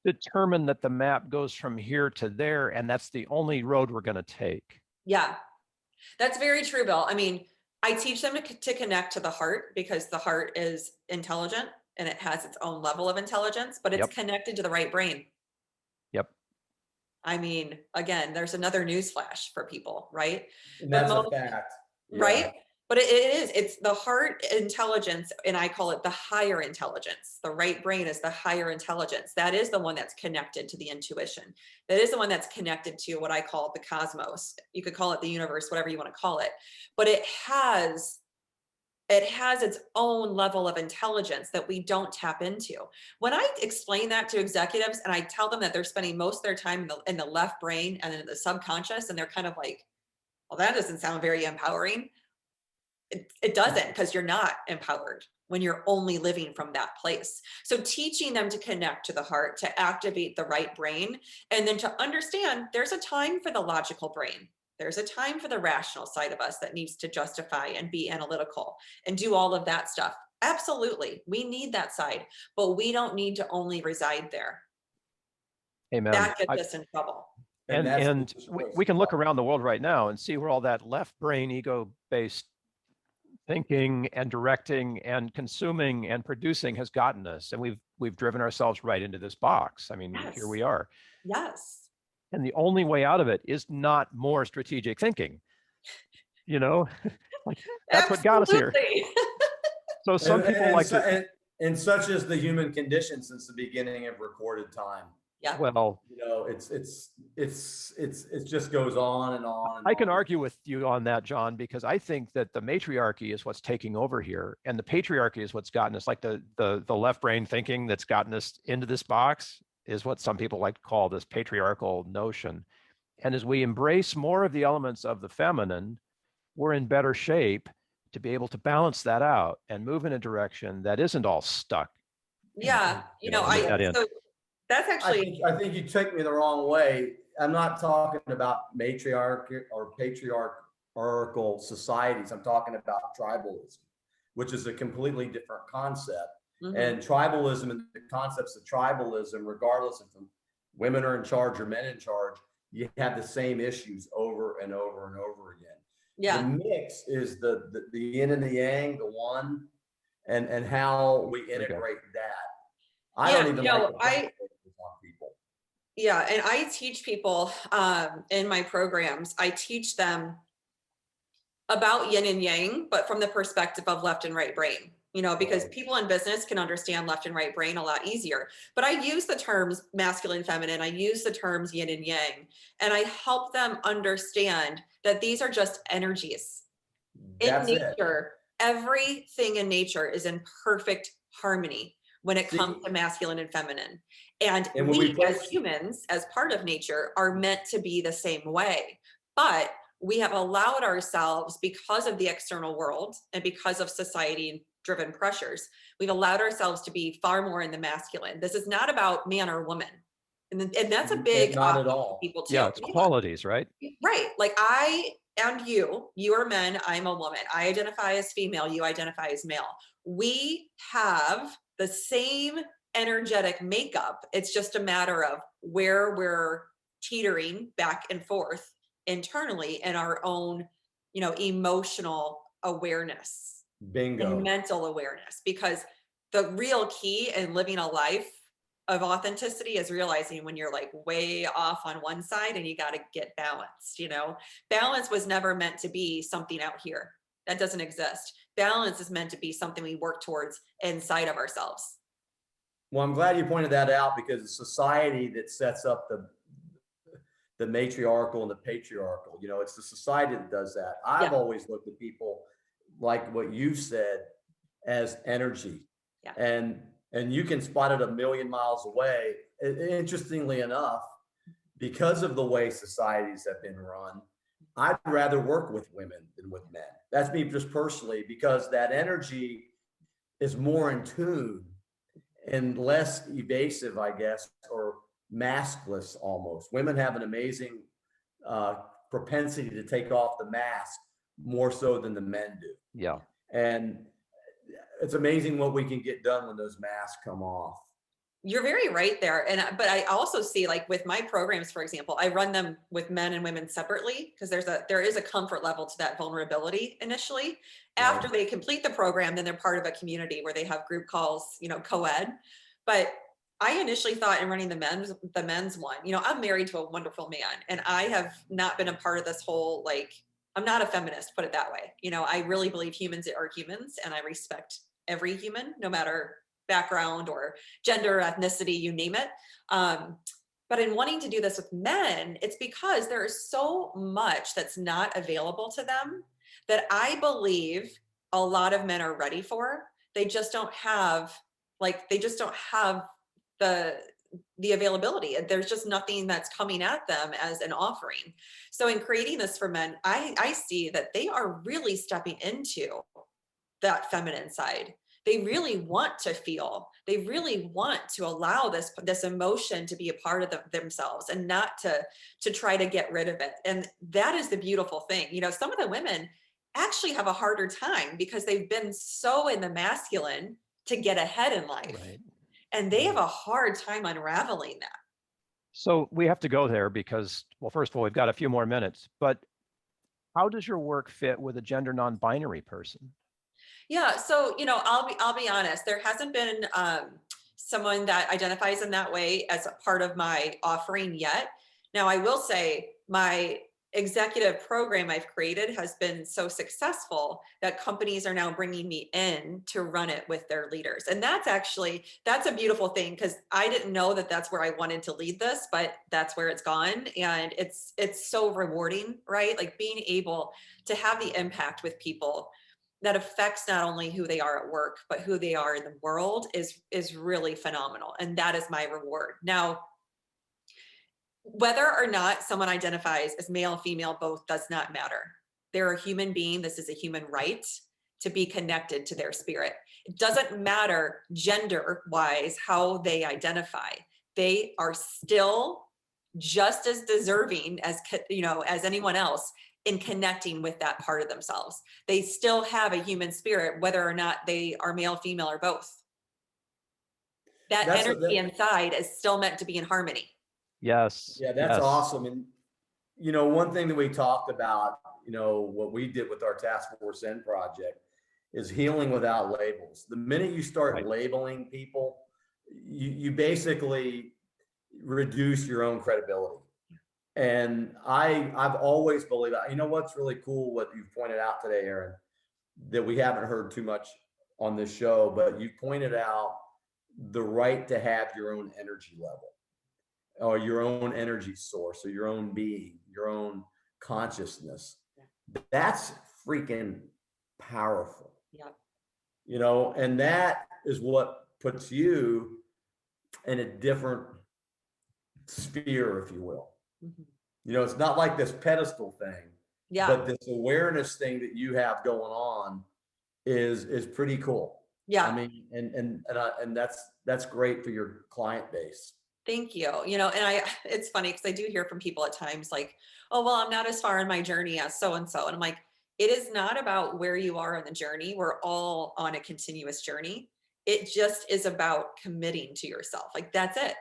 determine that the map goes from here to there and that's the only road we're going to take. Yeah, that's very true, Bill. I mean, I teach them to connect to the heart, because the heart is intelligent and it has its own level of intelligence, but it's connected to the right brain. Yep. I mean, again, there's another newsflash for people, right? And that's a fact. Right? But it's the heart intelligence, and I call it the higher intelligence. The right brain is the higher intelligence. That is the one that's connected to the intuition. That is the one that's connected to what I call the cosmos. You could call it the universe, whatever you want to call it. But it has its own level of intelligence that we don't tap into. When I explain that to executives and I tell them that they're spending most of their time in the left brain and in the subconscious, and they're kind of like, well, that doesn't sound very empowering. It doesn't, because you're not empowered when you're only living from that place. So teaching them to connect to the heart, to activate the right brain, and then to understand there's a time for the logical brain. There's a time for the rational side of us that needs to justify and be analytical and do all of that stuff. Absolutely. We need that side, but we don't need to only reside there. Amen. That gets us in trouble. And we can look around the world right now and see where all that left brain ego-based thinking and directing and consuming and producing has gotten us. And we've driven ourselves right into this box. I mean, here we are. Yes. And the only way out of it is not more strategic thinking. You know, like that's what got us here. So some people like to, and such is the human condition since the beginning of recorded time. Yeah. Well, you know, it just goes on and on. And I can argue with you on that, John, because I think that the matriarchy is what's taking over here, and the patriarchy is what's gotten us, like the left brain thinking that's gotten us into this box is what some people like to call this patriarchal notion. And as we embrace more of the elements of the feminine, we're in better shape to be able to balance that out and move in a direction that isn't all stuck. Yeah, so that's actually, I think you took me the wrong way. I'm not talking about matriarchy or patriarchal societies. I'm talking about tribalism, which is a completely different concept. Mm-hmm. And tribalism and the concepts of tribalism, regardless if women are in charge or men in charge, you have the same issues over and over and over again. Yeah. The mix is the yin and the yang, the one, and how we integrate that. I don't even like people. Yeah, and I teach people in my programs, I teach them about yin and yang, but from the perspective of left and right brain, because people in business can understand left and right brain a lot easier. But I use the terms masculine, feminine, I use the terms yin and yang, and I help them understand that these are just energies. In nature, everything in nature is in perfect harmony when it comes to masculine and feminine. And we as humans, as part of nature, are meant to be the same way. But we have allowed ourselves, because of the external world and because of society-driven pressures, we've allowed ourselves to be far more in the masculine. This is not about man or woman. And that's a big not at all. People too. Yeah, it's qualities, right? Right. Like I and you are men, I'm a woman. I identify as female, you identify as male. We have the same energetic makeup. It's just a matter of where we're teetering back and forth internally in our own, emotional awareness. Bingo. And mental awareness. Because the real key in living a life of authenticity is realizing when you're like way off on one side and you got to get balanced. Balance was never meant to be something out here. That doesn't exist. Balance is meant to be something we work towards inside of ourselves. Well, I'm glad you pointed that out, because the society that sets up the matriarchal and the patriarchal, it's the society that does that. I've always looked at people like what you said as energy. Yeah. And you can spot it a million miles away. Interestingly enough, because of the way societies have been run, I'd rather work with women than with men. That's me just personally, because that energy is more in tune and less evasive, I guess, or maskless almost. Women have an amazing propensity to take off the mask more so than the men do. Yeah. And it's amazing what we can get done when those masks come off. You're very right there. But I also see, like with my programs, for example, I run them with men and women separately because there is a comfort level to that vulnerability initially. After they complete the program, then they're part of a community where they have group calls, co-ed. But I initially thought in running the men's one, I'm married to a wonderful man, and I have not been a part of this whole, I'm not a feminist, put it that way. I really believe humans are humans, and I respect every human, no matter background or gender, ethnicity, you name it. But in wanting to do this with men, it's because there is so much that's not available to them that I believe a lot of men are ready for. They just don't have, the availability. There's just nothing that's coming at them as an offering. So in creating this for men, I see that they are really stepping into that feminine side. They really want to feel, they really want to allow this emotion to be a part of themselves, and not to try to get rid of it. And that is the beautiful thing. Some of the women actually have a harder time because they've been so in the masculine to get ahead in life. Right. And they have a hard time unraveling that. So we have to go there because, well, first of all, we've got a few more minutes, but how does your work fit with a gender non-binary person? Yeah. So, I'll be honest, there hasn't been someone that identifies in that way as a part of my offering yet. Now, I will say my executive program I've created has been so successful that companies are now bringing me in to run it with their leaders. And that's a beautiful thing, because I didn't know that that's where I wanted to lead this, but that's where it's gone. And it's so rewarding, right? Like being able to have the impact with people that affects not only who they are at work, but who they are in the world is really phenomenal. And that is my reward. Now, whether or not someone identifies as male, female, both does not matter. They're a human being. This is a human right to be connected to their spirit. It doesn't matter gender-wise how they identify. They are still just as deserving as anyone else in connecting with that part of themselves. They still have a human spirit, whether or not they are male, female, or both. That energy inside is still meant to be in harmony. Yes. Yeah, that's awesome. And, one thing that we talked about, what we did with our Task Force N project is healing without labels. The minute you start labeling people, you basically reduce your own credibility. And I've always believed that. What's really cool, what you pointed out today, Erin, that we haven't heard too much on this show, but you pointed out the right to have your own energy level, or your own energy source, or your own being, your own consciousness. That's freaking powerful. Yeah. And that is what puts you in a different sphere, if you will. Mm-hmm. It's not like this pedestal thing, but this awareness thing that you have going on is pretty cool. Yeah. I mean, and that's great for your client base. Thank you. And it's funny because I do hear from people at times like, oh, well, I'm not as far in my journey as so-and-so. And I'm like, it is not about where you are in the journey. We're all on a continuous journey. It just is about committing to yourself. Like, that's it.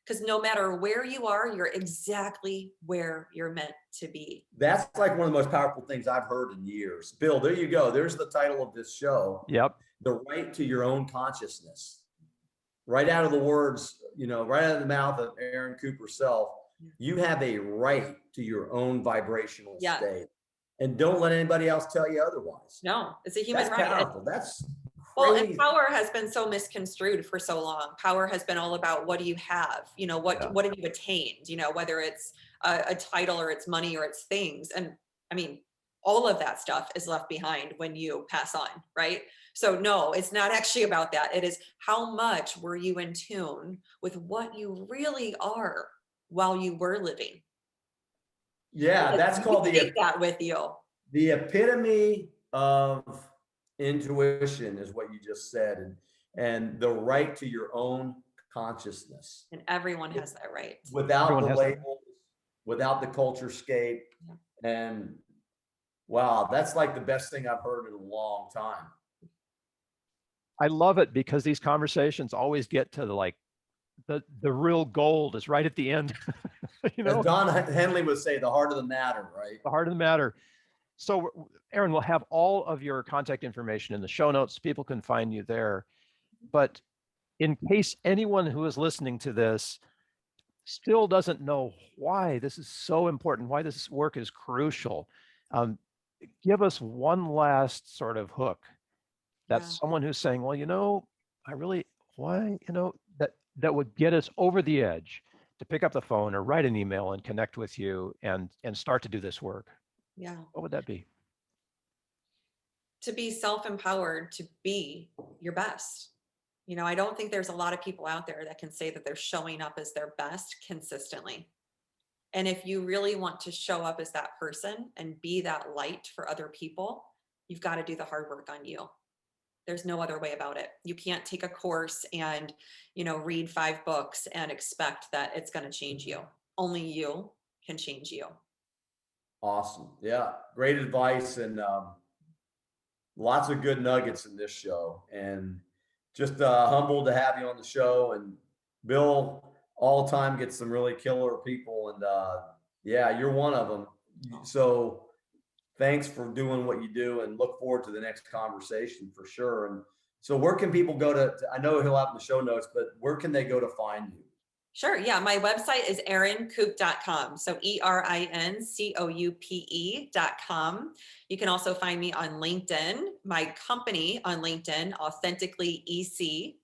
Because no matter where you are, you're exactly where you're meant to be. That's like one of the most powerful things I've heard in years. Bill, there you go. There's the title of this show. Yep. The right to your own consciousness. Right out of the words, right out of the mouth of Erin Coupe herself, you have a right to your own vibrational state. And don't let anybody else tell you otherwise. No, it's a human right. Powerful. That's well, and power has been so misconstrued for so long. Power has been all about what do you have? What have you attained? Whether it's a title or it's money or it's things. And I mean, all of that stuff is left behind when you pass on, right? So no, it's not actually about that. It is how much were you in tune with what you really are while you were living. Yeah, that's called that with you. The epitome of intuition is what you just said, and the right to your own consciousness. And everyone has that right. Without the labels, without the culture scape. And wow, that's like the best thing I've heard in a long time. I love it because these conversations always get to the real gold is right at the end. As Don Henley would say, the heart of the matter, right? The heart of the matter. So Erin, we'll have all of your contact information in the show notes. People can find you there. But in case anyone who is listening to this still doesn't know why this is so important, why this work is crucial, give us one last sort of hook. That's someone who's saying, well, I really, why, that would get us over the edge to pick up the phone or write an email and connect with you and start to do this work. Yeah. What would that be? To be self-empowered, to be your best. I don't think there's a lot of people out there that can say that they're showing up as their best consistently. And if you really want to show up as that person and be that light for other people, you've got to do the hard work on you. There's no other way about it. You can't take a course and, read 5 books and expect that it's going to change you. Only you can change you. Awesome. Yeah. Great advice. And lots of good nuggets in this show. And just humbled to have you on the show. And Bill, all the time, gets some really killer people. And yeah, you're one of them. So thanks for doing what you do, and look forward to the next conversation for sure. And so where can people go to, I know he'll have in the show notes, but where can they go to find you? Sure. Yeah. My website is erincoupe.com. So ERINCOUPE.com. You can also find me on LinkedIn, my company on LinkedIn, Authentically EC,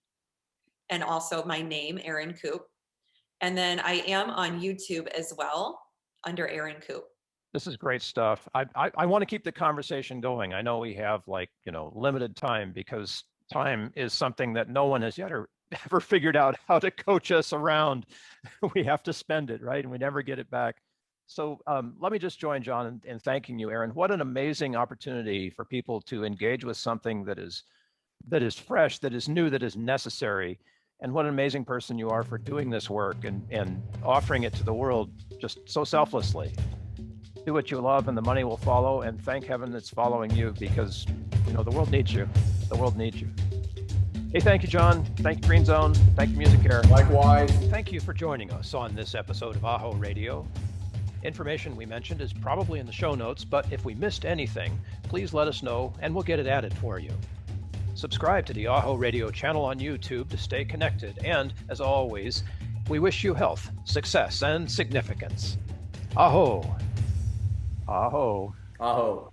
and also my name, Erin Coupe. And then I am on YouTube as well under Erin Coupe. This is great stuff. I want to keep the conversation going. I know we have limited time, because time is something that no one has yet ever figured out how to coach us around. We have to spend it, right? And we never get it back. So let me just join John in thanking you, Erin. What an amazing opportunity for people to engage with something that is fresh, that is new, that is necessary. And what an amazing person you are for doing this work and offering it to the world just so selflessly. Do what you love and the money will follow, and thank heaven it's following you, because the world needs you. The world needs you. Hey, thank you, John. Thank you, Green Zone. Thank you, Music Care. Likewise. Thank you for joining us on this episode of AHO Radio. Information we mentioned is probably in the show notes, but if we missed anything, please let us know and we'll get it added for you. Subscribe to the AHO Radio channel on YouTube to stay connected, and as always, we wish you health, success, and significance. AHO. AHO. AHO.